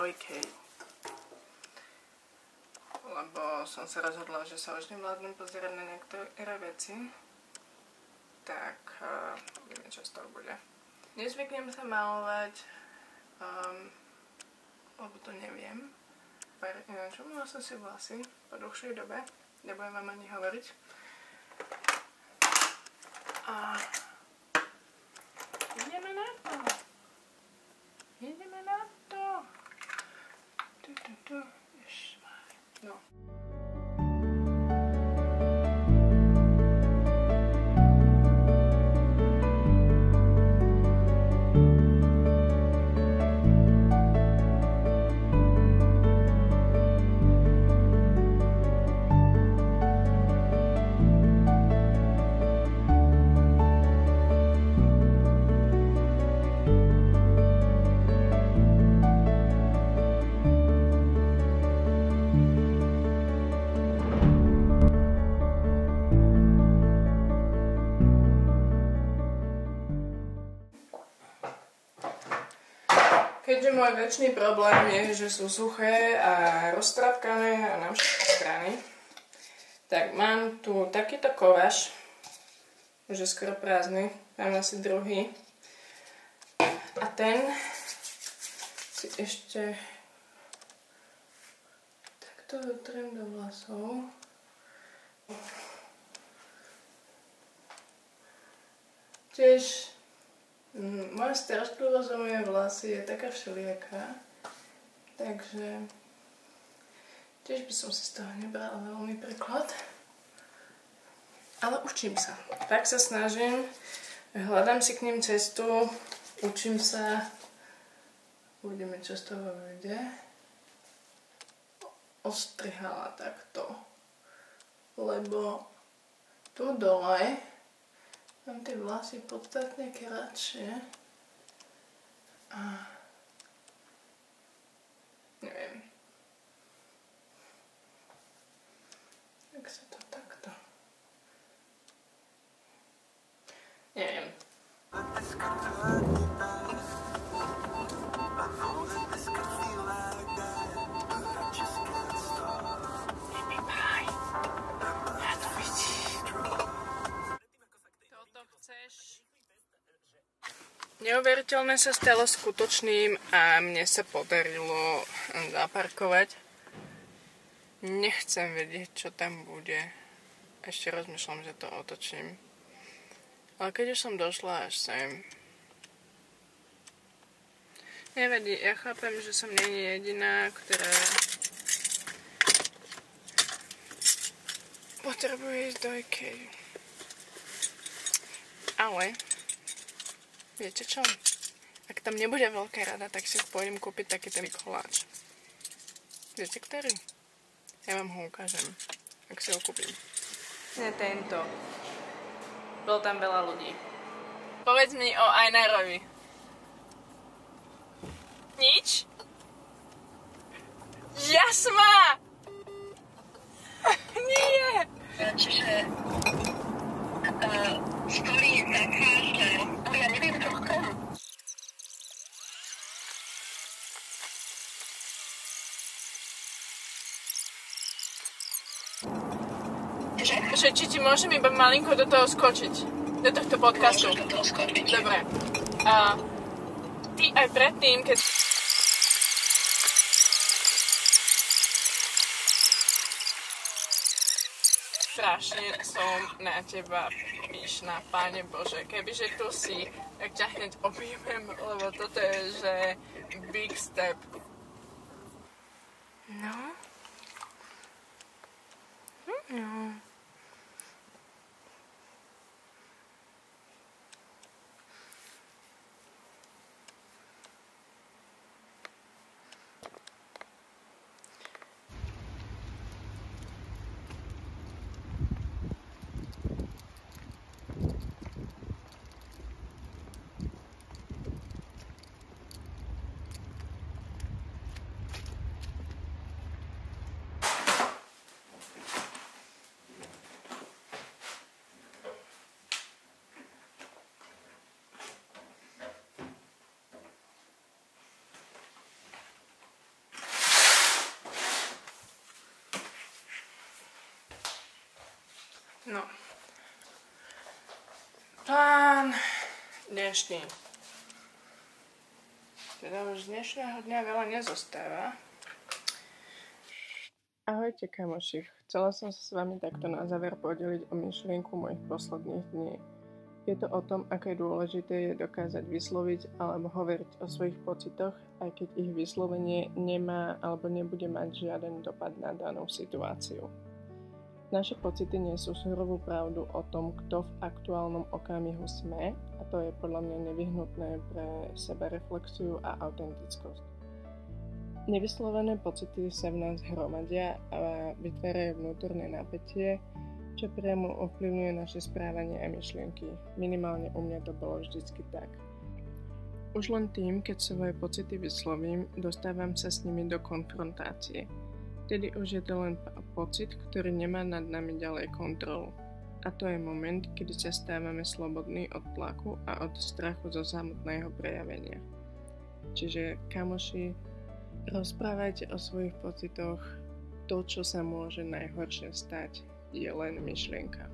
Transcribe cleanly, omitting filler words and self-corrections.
Ikei. Lebo som sa rozhodla, že sa už nevládnem pozerať na niektoré veci. Tak uvidíme, čo z toho bude. Nezvyknem sa malovať, lebo to neviem. Čo mala som si vlasy po dlhšej dobe. Nebudem vám ani hovoriť. A ideme na to. Ideme na to. No. Keďže môj väčší problém je, že sú suché a roztrapkané a na všetky strany, tak mám tu takýto kováš, už je skoro prázdny, mám asi druhý. A ten si ešte takto dotriem do vlasov. Tiež moja starostlivosť o moje vlasy je taká všelijaká, takže tiež by som si z toho nebrala veľmi príklad. Ale učím sa. Tak sa snažím, hľadám si k ním cestu, učím sa, uvidíme, čo z toho vyjde. Ostrihala takto, lebo tu dole mám tie vlasy podstatne kratšie a neviem, jak sa to takto, neviem. Neuveriteľné sa stalo skutočným a mne sa podarilo zaparkovať. Nechcem vedieť, čo tam bude. Ešte rozmýšľam, že to otočím. Ale keď už som došla až sem. Nevadí, ja chápem, že som nie jediná, ktorá potrebuje ísť do Ikei. Ale viete čo? Ak tam nebude veľká rada, tak si pôjdem kúpiť taký ten koláč. Viete ktorý? Ja vám ho ukážem, ak si ho kúpim. Nie tento. Bolo tam veľa ľudí. Povedz mi o Einerovi. Nič? Jasma! Nie! Čiže stojí zakáže, ale ja neviem, čo chcem. Že či ti môžem iba malinko do toho skočiť? Do tohto podcastu? Môžeš do toho skočiť. Dobre. Ty aj predtým, keď strašne som na teba pyšná, Pane Bože. Kebyže tu si, tak ťa hneď objímem, lebo toto je, že big step. No? No. No. Plán dnešný. Teda už z dnešného dňa veľa nezostáva. Ahojte kamoši, chcela som sa s vami takto na záver podeliť o myšlienku mojich posledných dní. Je to o tom, aké dôležité je dokázať vysloviť alebo hovoriť o svojich pocitoch, aj keď ich vyslovenie nemá alebo nebude mať žiaden dopad na danú situáciu. Naše pocity nesú surovú pravdu o tom, kto v aktuálnom okamihu sme, a to je podľa mňa nevyhnutné pre sebareflexiu a autentickosť. Nevyslovené pocity sa v nás hromadia a vytvárajú vnútorné napätie, čo priamo ovplyvňuje naše správanie a myšlienky. Minimálne u mňa to bolo vždycky tak. Už len tým, keď svoje pocity vyslovím, dostávam sa s nimi do konfrontácie. Tedy už je to len pocit, ktorý nemá nad nami ďalej kontrolu. A to je moment, kedy sa stávame slobodní od tlaku a od strachu zo samotného prejavenia. Čiže kamoši, rozprávajte o svojich pocitoch. To, čo sa môže najhoršie stať, je len myšlienka.